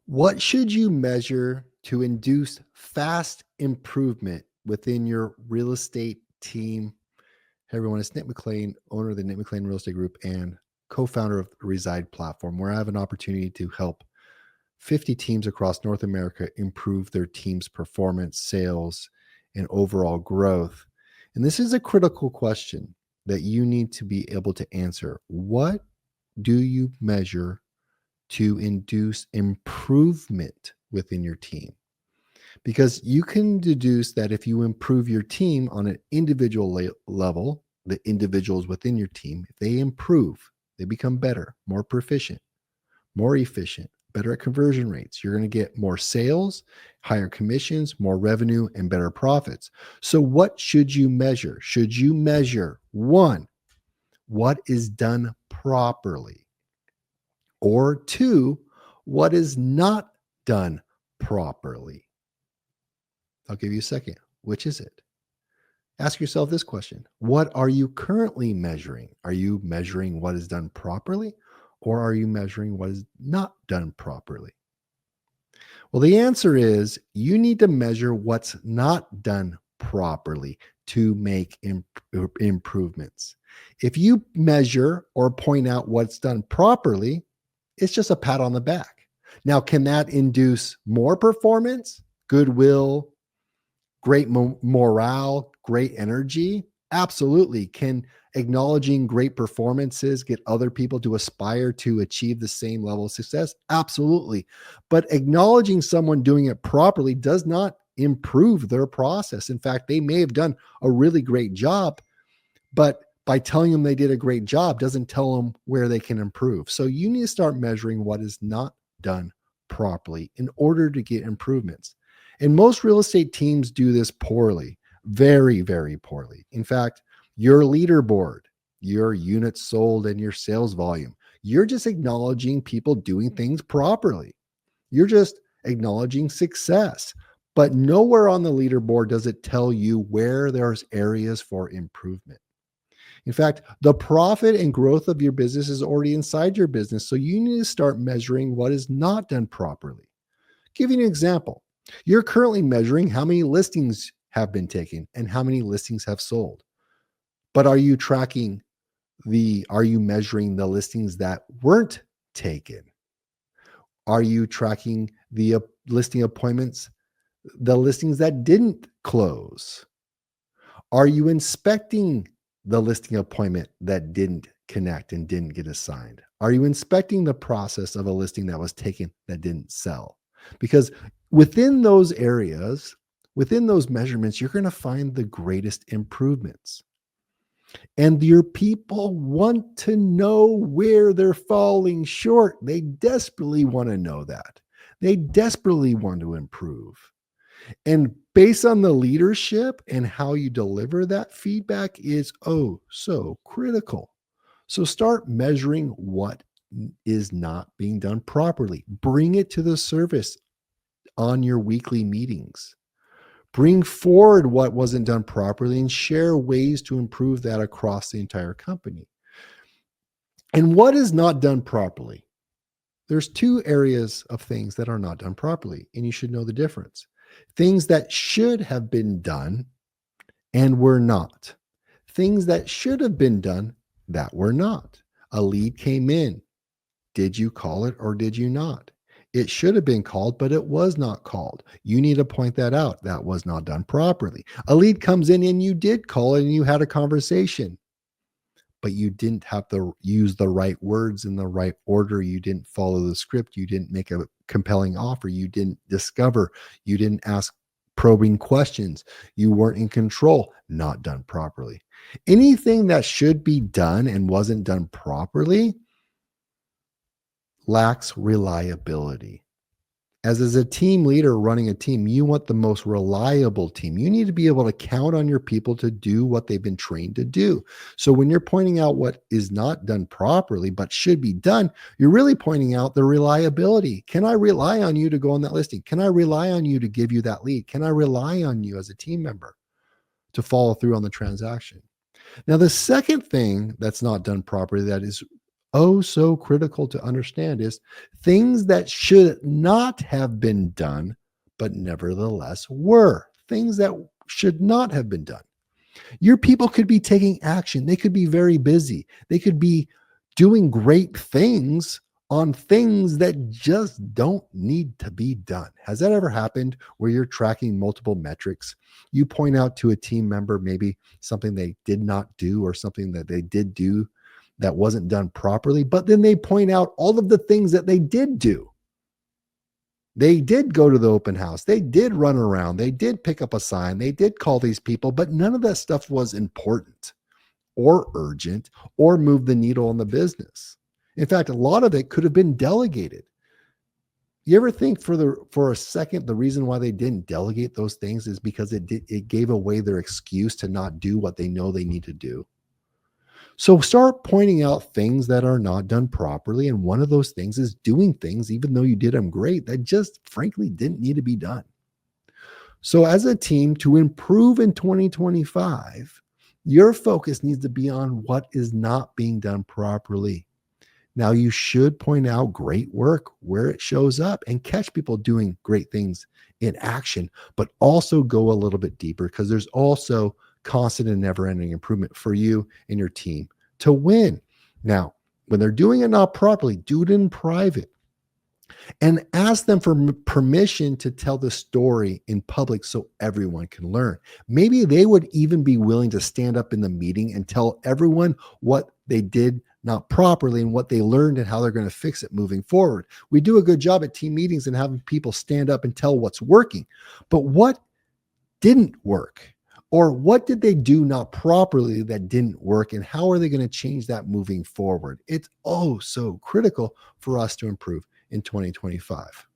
What should you measure to induce fast improvement within your real estate team? Hey everyone, it's Nick McLean, owner of the Nick McLean Real Estate Group and co-founder of the Reside platform, where I have an opportunity to help 50 teams across North America improve their team's performance, sales, and overall growth. And this is a critical question that you need to be able to answer. What do you measure to induce improvement within your team? Because you can deduce that if you improve your team on an individual level, the individuals within your team, if they improve, they become better, more proficient, more efficient, better at conversion rates. You're going to get more sales, higher commissions, more revenue, and better profits. So, what should you measure? Should you measure one, what is done properly? Or two, what is not done properly? I'll give you a second. Which is it? Ask yourself this question. What are you currently measuring? Are you measuring what is done properly, or are you measuring what is not done properly? Well, the answer is you need to measure what's not done properly to make improvements. If you measure or point out what's done properly, it's just a pat on the back. Now, can that induce more performance, goodwill, great morale, great energy? Absolutely. Can acknowledging great performances get other people to aspire to achieve the same level of success? Absolutely. But acknowledging someone doing it properly does not improve their process. In fact, they may have done a really great job, but by telling them they did a great job doesn't tell them where they can improve. So you need to start measuring what is not done properly in order to get improvements. And most real estate teams do this poorly, very, very poorly. In fact, your leaderboard, your units sold, and your sales volume, you're just acknowledging people doing things properly. You're just acknowledging success. But nowhere on the leaderboard does it tell you where there's areas for improvement. In fact, the profit and growth of your business is already inside your business. So you need to start measuring what is not done properly. Give you an example. You're currently measuring how many listings have been taken and how many listings have sold. But are you measuring the listings that weren't taken? Are you tracking the listing appointments, the listings that didn't close? Are you inspecting the listing appointment that didn't connect and didn't get assigned? Are you inspecting the process of a listing that was taken that didn't sell? Because within those areas, within those measurements, you're going to find the greatest improvements. And your people want to know where they're falling short. They desperately want to know that. They desperately want to improve. And based on the leadership and how you deliver that feedback is so critical. So start measuring what is not being done properly. Bring it to the surface on your weekly meetings. Bring forward what wasn't done properly and share ways to improve that across the entire company. And what is not done properly? There's two areas of things that are not done properly, and you should know the difference. Things that should have been done and were not. Things that should have been done that were not. A lead came in. Did you call it or did you not? It should have been called, but it was not called. You need to point that out. That was not done properly. A lead comes in and you did call it and you had a conversation, but you didn't have to use the right words in the right order. You didn't follow the script. You didn't make a compelling offer. You didn't discover. You didn't ask probing questions. You weren't in control. Not done properly. Anything that should be done and wasn't done properly lacks reliability. As a team leader running a team, you want the most reliable team. You need to be able to count on your people to do what they've been trained to do. So when you're pointing out what is not done properly but should be done, you're really pointing out the reliability. Can I rely on you to go on that listing? Can I rely on you to give you that lead? Can I rely on you as a team member to follow through on the transaction? Now, the second thing that's not done properly that is oh so critical to understand is things that should not have been done, but nevertheless were. Things that should not have been done. Your people could be taking action. They could be very busy. They could be doing great things on things that just don't need to be done. Has that ever happened where you're tracking multiple metrics? You point out to a team member maybe something they did not do or something that they did do that wasn't done properly, but then they point out all of the things that they did do. They did go to the open house. They did run around. They did pick up a sign. They did call these people, but none of that stuff was important or urgent or moved the needle on the business. In fact, a lot of it could have been delegated. You ever think for a second the reason why they didn't delegate those things is because it gave away their excuse to not do what they know they need to do? So start pointing out things that are not done properly. And one of those things is doing things, even though you did them great, that just frankly didn't need to be done. So as a team, to improve in 2025, your focus needs to be on what is not being done properly. Now, you should point out great work where it shows up and catch people doing great things in action, but also go a little bit deeper because there's also constant and never ending improvement for you and your team to win. Now, when they're doing it not properly, do it in private and ask them for permission to tell the story in public so everyone can learn. Maybe they would even be willing to stand up in the meeting and tell everyone what they did not properly and what they learned and how they're going to fix it moving forward. We do a good job at team meetings and having people stand up and tell what's working, but what didn't work? Or what did they do not properly that didn't work? And how are they going to change that moving forward? It's oh so critical for us to improve in 2025.